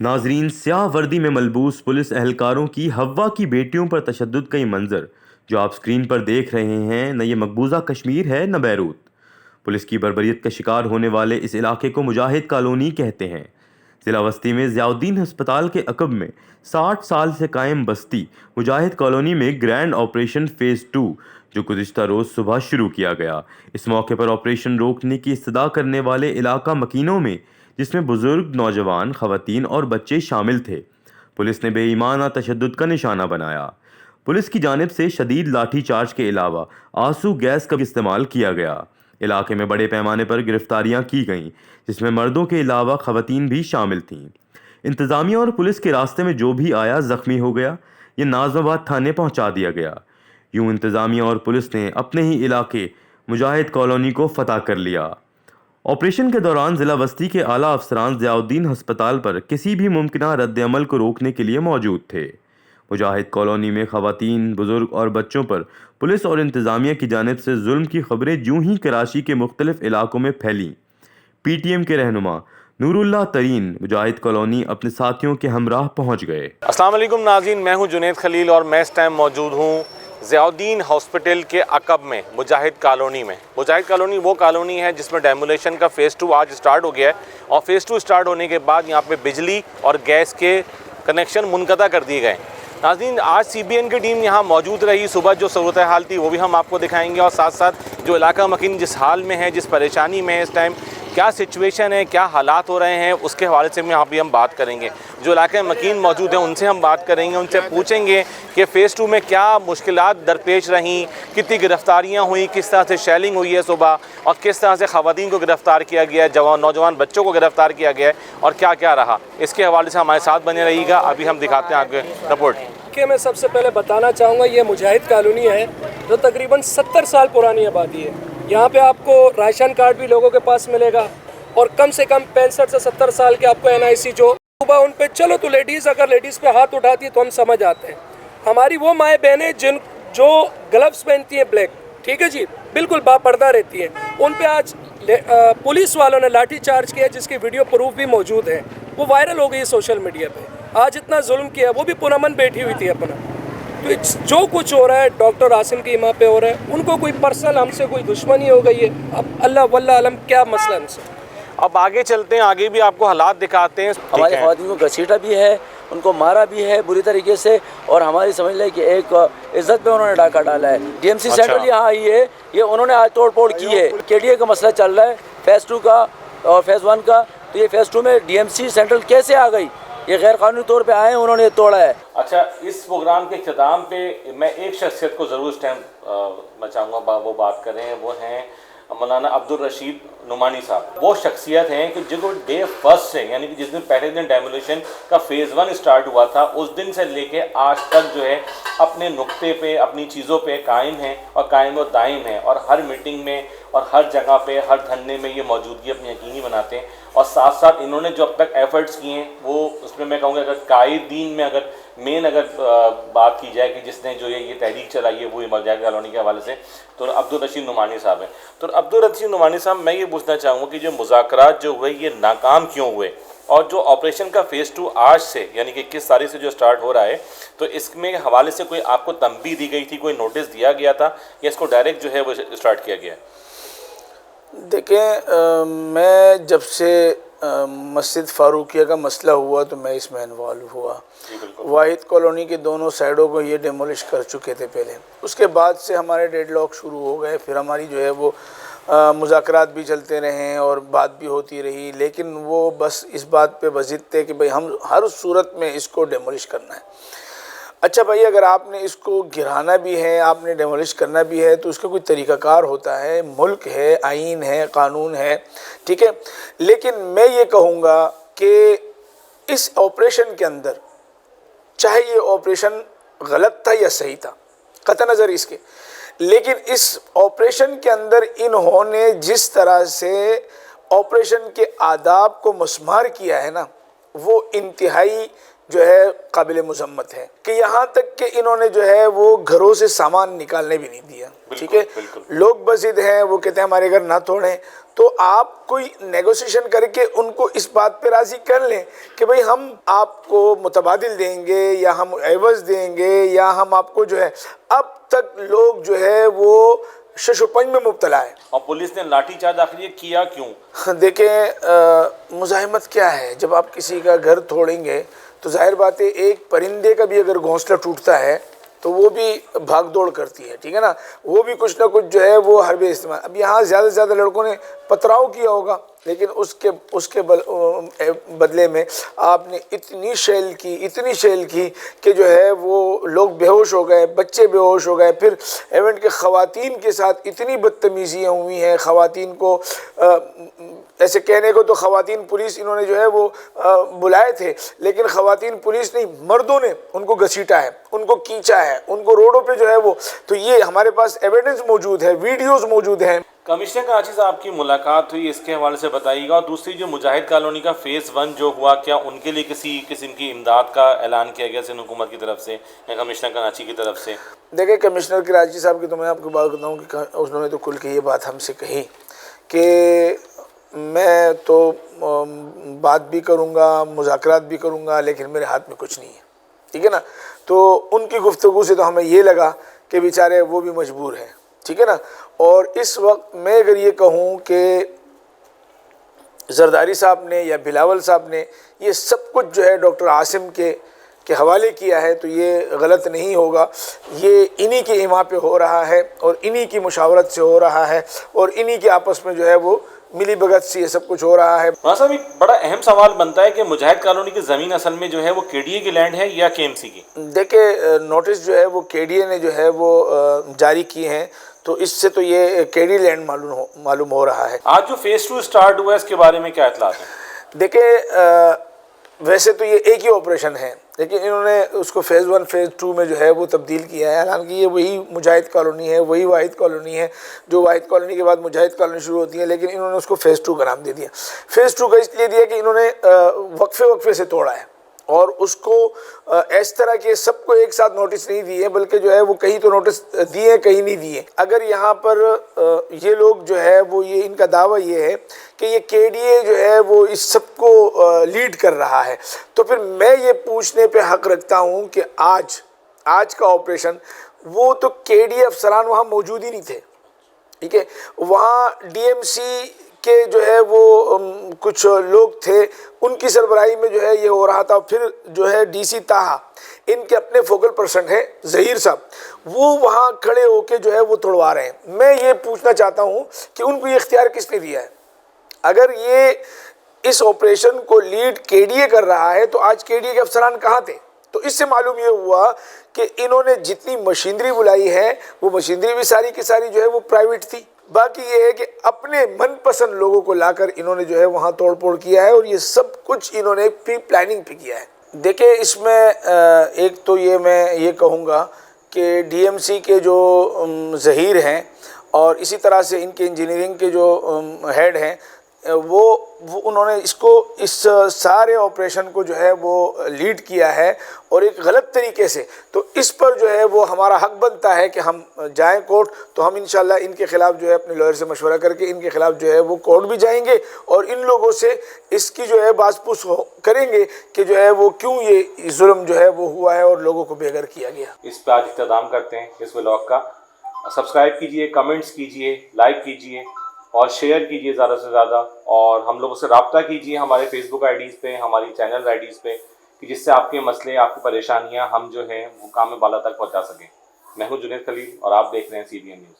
ناظرین، سیاہ وردی میں ملبوس پولیس اہلکاروں کی ہوا کی بیٹیوں پر تشدد کا یہ منظر جو آپ سکرین پر دیکھ رہے ہیں، نہ یہ مقبوضہ کشمیر ہے نہ بیروت۔ پولیس کی بربریت کا شکار ہونے والے اس علاقے کو مجاہد کالونی کہتے ہیں۔ ضلع وسطی میں ضیاء الدین ہسپتال کے عقب میں 60 سال سے قائم بستی مجاہد کالونی میں گرینڈ آپریشن فیز 2 جو گزشتہ روز صبح شروع کیا گیا۔ اس موقع پر آپریشن روکنے کی استدعا کرنے والے علاقہ مکینوں میں، جس میں بزرگ، نوجوان، خواتین اور بچے شامل تھے، پولیس نے بے ایمانہ تشدد کا نشانہ بنایا۔ پولیس کی جانب سے شدید لاٹھی چارج کے علاوہ آنسو گیس کا بھی استعمال کیا گیا۔ علاقے میں بڑے پیمانے پر گرفتاریاں کی گئیں، جس میں مردوں کے علاوہ خواتین بھی شامل تھیں۔ انتظامیہ اور پولیس کے راستے میں جو بھی آیا زخمی ہو گیا، یہ ناظم آباد تھانے پہنچا دیا گیا۔ یوں انتظامیہ اور پولیس نے اپنے ہی علاقے مجاہد کالونی کو فتح کر لیا۔ آپریشن کے دوران ضلع وسطی کے اعلیٰ افسران ضیاء الدین ہسپتال پر کسی بھی ممکنہ رد عمل کو روکنے کے لیے موجود تھے۔ مجاہد کالونی میں خواتین، بزرگ اور بچوں پر پولیس اور انتظامیہ کی جانب سے ظلم کی خبریں جوں ہی کراچی کے مختلف علاقوں میں پھیلیں، پی ٹی ایم کے رہنما نور اللہ ترین مجاہد کالونی اپنے ساتھیوں کے ہمراہ پہنچ گئے۔ السلام علیکم ناظرین، میں ہوں جنید خلیل اور میں اس ٹائم موجود ہوں ضیاء الدین ہاسپٹل کے عقب میں مجاہد کالونی میں۔ مجاہد کالونی وہ کالونی ہے جس میں ڈیمولیشن کا فیز 2 آج سٹارٹ ہو گیا ہے، اور فیز 2 سٹارٹ ہونے کے بعد یہاں پہ بجلی اور گیس کے کنیکشن منقطع کر دیے گئے۔ ناظرین، آج سی بی این کی ٹیم یہاں موجود رہی، صبح جو صورتحال تھی وہ بھی ہم آپ کو دکھائیں گے، اور ساتھ ساتھ جو علاقہ مکین جس حال میں ہے، جس پریشانی میں ہے اس ٹائم، کیا سچویشن ہے، کیا حالات ہو رہے ہیں، اس کے حوالے سے یہاں بھی ہم بات کریں گے۔ جو علاقہ مکین موجود ہیں ان سے ہم بات کریں گے، ان سے پوچھیں گے کہ فیز 2 میں کیا مشکلات درپیش رہیں، کتنی گرفتاریاں ہوئیں، کس طرح سے شیلنگ ہوئی ہے صبح، اور کس طرح سے خواتین کو گرفتار کیا گیا ہے، نوجوان بچوں کو گرفتار کیا گیا ہے، اور کیا کیا رہا۔ اس کے حوالے سے ہمارے ساتھ بنے رہیے گا۔ ابھی ہم دکھاتے ہیں آپ کے رپورٹ۔ کہ میں سب سے پہلے بتانا چاہوں گا یہ مجاہد کالونی ہے جو تقریباً 70 سال پرانی آبادی ہے۔ یہاں پہ آپ کو راشن کارڈ بھی لوگوں کے پاس ملے گا، اور کم سے کم 65 سے 70 سال کے آپ کو NIC جو صبح ان پہ چلو تو لیڈیز، اگر لیڈیز پہ ہاتھ اٹھاتی ہے تو ہم سمجھ آتے ہیں۔ ہماری وہ مائیں بہنیں جو گلوز پہنتی ہیں بلیک، ٹھیک ہے جی، بالکل باپردہ رہتی ہیں، ان پہ آج پولیس والوں نے لاٹھی چارج کیا جس کی ویڈیو پروف بھی موجود ہے، وہ وائرل ہو گئی ہے سوشل میڈیا پہ۔ آج اتنا ظلم کیا، وہ بھی پرامن بیٹھی ہوئی تھی اپنا۔ تو جو کچھ ہو رہا ہے ڈاکٹر عاصم کی ماں پہ ہو رہا ہے، ان کو کوئی پرسنل ہم سے کوئی دشمنی ہو گئی ہے، اب اللہ واللہ علم کیا مسئلہ ان سے۔ اب آگے چلتے ہیں، آگے بھی آپ کو حالات دکھاتے ہیں۔ ہماری خواتین کو گھسیٹا بھی ہے، ان کو مارا بھی ہے بری طریقے سے، اور ہماری سمجھ لیں کہ ایک عزت پہ انہوں نے ڈاکہ ڈالا ہے۔ ڈی ایم سی سینٹرل یہاں آئی ہے، یہ انہوں نے آج توڑ پھوڑ کی ہے۔ KDA کا مسئلہ چل رہا ہے فیز 2 کا اور فیز 1 کا، تو یہ فیز 2 میں DMC سینٹرل کیسے آ گئی؟ یہ غیر قانونی طور پہ آئے ہیں، انہوں نے توڑا ہے۔ اچھا، اس پروگرام کے اختتام پہ میں ایک شخصیت کو ضرور اس ٹائم میں چاہوں گا وہ بات کریں، وہ ہیں مولانا عبدالرشید نعمانی صاحب۔ وہ شخصیت ہیں کہ جو ڈے فرسٹ سے، یعنی کہ جس دن پہلے دن ڈیمولیشن کا فیز 1 سٹارٹ ہوا تھا، اس دن سے لے کے آج تک جو ہے اپنے نقطے پہ، اپنی چیزوں پہ قائم ہیں، اور قائم و دائم ہیں، اور ہر میٹنگ میں اور ہر جگہ پہ، ہر دھرنے میں یہ موجودگی اپنی یقینی بناتے ہیں۔ اور ساتھ ساتھ انہوں نے جو اب تک ایفرٹس کیے ہیں، وہ اس میں کہوں گا اگر قائدین میں اگر مین بات کی جائے کہ جس نے جو یہ تحریک چلائی ہے وہ مجاہد کالونی کے حوالے سے، تو عبدالرشید نعمانی صاحب ہیں۔ تو عبدالرشید نعمانی صاحب، میں یہ پوچھنا چاہوں گا کہ جو مذاکرات جو ہوئے یہ ناکام کیوں ہوئے، اور جو آپریشن کا فیز 2 آج سے یعنی کہ 21 تاریخ سے جو سٹارٹ ہو رہا ہے، تو اس میں حوالے سے کوئی آپ کو تنبیہ دی گئی تھی، کوئی نوٹس دیا گیا تھا، یا اس کو ڈائریکٹ جو ہے وہ سٹارٹ کیا گیا ہے؟ دیکھیں، میں جب سے مسجد فاروقیہ کا مسئلہ ہوا تو میں اس میں انوالو ہوا۔ واحد کالونی کے دونوں سائڈوں کو یہ ڈیمولش کر چکے تھے پہلے، اس کے بعد سے ہمارے ڈیڈ لاک شروع ہو گئے، پھر ہماری جو ہے وہ مذاکرات بھی چلتے رہے اور بات بھی ہوتی رہی، لیکن وہ بس اس بات پہ بضد تھے کہ بھئی ہم ہر صورت میں اس کو ڈیمولش کرنا ہے۔ اچھا بھائی، اگر آپ نے اس کو گرانا بھی ہے، آپ نے ڈیمولش کرنا بھی ہے، تو اس کا کوئی طریقہ کار ہوتا ہے، ملک ہے، آئین ہے، قانون ہے، ٹھیک ہے۔ لیکن میں یہ کہوں گا کہ اس آپریشن کے اندر، چاہے یہ آپریشن غلط تھا یا صحیح تھا، قطع نظر اس کے، لیکن اس آپریشن کے اندر انہوں نے جس طرح سے آپریشن کے آداب کو مسمار کیا ہے نا، وہ انتہائی جو ہے قابل مذمت ہے کہ یہاں تک کہ انہوں نے جو ہے وہ گھروں سے سامان نکالنے بھی نہیں دیا. ٹھیک ہے, لوگ بضد ہیں, وہ کہتے ہیں ہمارے گھر نہ توڑیں, تو آپ کوئی نیگوسیشن کر کے ان کو اس بات پہ راضی کر لیں کہ بھئی ہم آپ کو متبادل دیں گے یا ہم عوض دیں گے یا ہم آپ کو جو ہے. اب تک لوگ جو ہے وہ شش و پنج میں مبتلا ہے. اور پولیس نے لاٹھی چارج آخر یہ کیا کیوں؟ دیکھیں مزاحمت کیا ہے, جب آپ کسی کا گھر توڑیں گے تو ظاہر بات ہے ایک پرندے کا بھی اگر گھونسلہ ٹوٹتا ہے تو وہ بھی بھاگ دوڑ کرتی ہے. ٹھیک ہے نا, وہ بھی کچھ نہ کچھ جو ہے وہ حربے استعمال. اب یہاں زیادہ سے زیادہ لڑکوں نے پتراؤ کیا ہوگا, لیکن اس کے بدلے میں آپ نے اتنی شیل کی کہ جو ہے وہ لوگ بے ہوش ہو گئے, بچے بے ہوش ہو گئے. پھر ایونٹ کے خواتین کے ساتھ اتنی بدتمیزیاں ہوئی ہیں. خواتین کو ایسے کہنے کو تو خواتین پولیس انہوں نے جو ہے وہ بلائے تھے, لیکن خواتین پولیس نہیں, مردوں نے ان کو گھسیٹا ہے, ان کو کھینچا ہے, ان کو روڈوں پہ جو ہے وہ. تو یہ ہمارے پاس ایویڈنس موجود ہے, ویڈیوز موجود ہیں. کمشنر کراچی صاحب کی ملاقات ہوئی, اس کے حوالے سے بتائیے گا. اور دوسری جو مجاہد کالونی کا فیز 1 جو ہوا, کیا ان کے لیے کسی قسم کی امداد کا اعلان کیا گیا سندھ حکومت کی طرف سے یا کمشنر کراچی کی طرف سے؟ دیکھیں کمشنر کراچی صاحب کی تو میں آپ کو بات بتاؤں کہ انہوں نے تو کل کے یہ بات ہم سے کہی کہ میں تو بات بھی کروں گا, مذاکرات بھی کروں گا, لیکن میرے ہاتھ میں کچھ نہیں ہے. ٹھیک ہے نا, تو ان کی گفتگو سے تو ہمیں یہ لگا کہ بیچارے وہ بھی مجبور ہیں. ٹھیک ہے نا, اور اس وقت میں اگر یہ کہوں کہ زرداری صاحب نے یا بلاول صاحب نے یہ سب کچھ جو ہے ڈاکٹر عاصم کے حوالے کیا ہے تو یہ غلط نہیں ہوگا. یہ انہی کے ایما پہ ہو رہا ہے اور انہی کی مشاورت سے ہو رہا ہے اور انہی کے آپس میں جو ہے وہ ملی بھگت سے یہ سب کچھ ہو رہا ہے. مولانا صاحب ایک بڑا اہم سوال بنتا ہے کہ مجاہد کالونی کی زمین اصل میں جو ہے وہ کے ڈی اے کی لینڈ ہے یا کے ایم سی کی؟ دیکھیں نوٹس جو ہے وہ کے ڈی اے نے جو ہے وہ جاری کیے ہیں, تو اس سے تو یہ کے ڈی لینڈ معلوم ہو رہا ہے. آج جو فیز 2 سٹارٹ ہوا ہے اس کے بارے میں کیا اطلاعات ہیں؟ دیکھیں ویسے تو یہ ایک ہی آپریشن ہے, لیکن انہوں نے اس کو فیز 1 فیز 2 میں جو ہے وہ تبدیل کیا ہے. حالانکہ یہ وہی مجاہد کالونی ہے, وہی واحد کالونی ہے, جو واحد کالونی کے بعد مجاہد کالونی شروع ہوتی ہے, لیکن انہوں نے اس کو فیز 2 کا نام دے دیا. فیز 2 کا اس لیے دیا کہ انہوں نے وقفے سے توڑا ہے اور اس کو اس طرح کے سب کو ایک ساتھ نوٹس نہیں دیے, بلکہ جو ہے وہ کہیں تو نوٹس دیے کہیں نہیں دیے. اگر یہاں پر یہ لوگ جو ہے وہ یہ ان کا دعویٰ یہ ہے کہ یہ کے ڈی اے جو ہے وہ اس سب کو لیڈ کر رہا ہے, تو پھر میں یہ پوچھنے پہ حق رکھتا ہوں کہ آج کا آپریشن وہ تو کے ڈی اے افسران وہاں موجود ہی نہیں تھے. ٹھیک ہے, وہاں ڈی ایم سی کے جو ہے وہ کچھ لوگ تھے, ان کی سربراہی میں جو ہے یہ ہو رہا تھا. پھر جو ہے ڈی سی تاہا, ان کے اپنے فوکل پرسن ہے ظہیر صاحب, وہ وہاں کھڑے ہو کے جو ہے وہ توڑوا رہے ہیں. میں یہ پوچھنا چاہتا ہوں کہ ان کو یہ اختیار کس نے دیا ہے؟ اگر یہ اس آپریشن کو لیڈ کے ڈی اے کر رہا ہے تو آج کے ڈی اے کے افسران کہاں تھے؟ تو اس سے معلوم یہ ہوا کہ انہوں نے جتنی مشینری بلائی ہے وہ مشینری بھی ساری کی ساری جو ہے وہ پرائیویٹ تھی. باقی یہ ہے کہ اپنے من پسند لوگوں کو لا کر انہوں نے جو ہے وہاں توڑ پھوڑ کیا ہے, اور یہ سب کچھ انہوں نے پری پلاننگ پہ کیا ہے. دیکھیں اس میں ایک تو یہ میں یہ کہوں گا کہ ڈی ایم سی کے جو ظہیر ہیں اور اسی طرح سے ان کے انجینئرنگ کے جو ہیڈ ہیں, وہ انہوں نے اس سارے آپریشن کو جو ہے وہ لیڈ کیا ہے اور ایک غلط طریقے سے. تو اس پر جو ہے وہ ہمارا حق بنتا ہے کہ ہم جائیں کورٹ, تو ہم انشاءاللہ ان کے خلاف جو ہے اپنے لائر سے مشورہ کر کے ان کے خلاف جو ہے وہ کورٹ بھی جائیں گے اور ان لوگوں سے اس کی جو ہے باز پوچھ کریں گے کہ جو ہے وہ کیوں یہ ظلم جو ہے وہ ہوا ہے اور لوگوں کو بے گھر کیا گیا. اس پہ آج اختتام کرتے ہیں اس ولاگ کا. سبسکرائب کیجئے, کمنٹس کیجئے, لائک کیجئے اور شیئر کیجئے زیادہ سے زیادہ, اور ہم لوگوں سے رابطہ کیجئے ہمارے فیس بک آئی ڈیز پہ, ہماری چینل آئی ڈیز پہ, کہ جس سے آپ کے مسئلے, آپ کی پریشانیاں ہم جو ہیں وہ کام بالا تک پہنچا سکیں. میں ہوں جنید خلیل اور آپ دیکھ رہے ہیں CBN نیوز.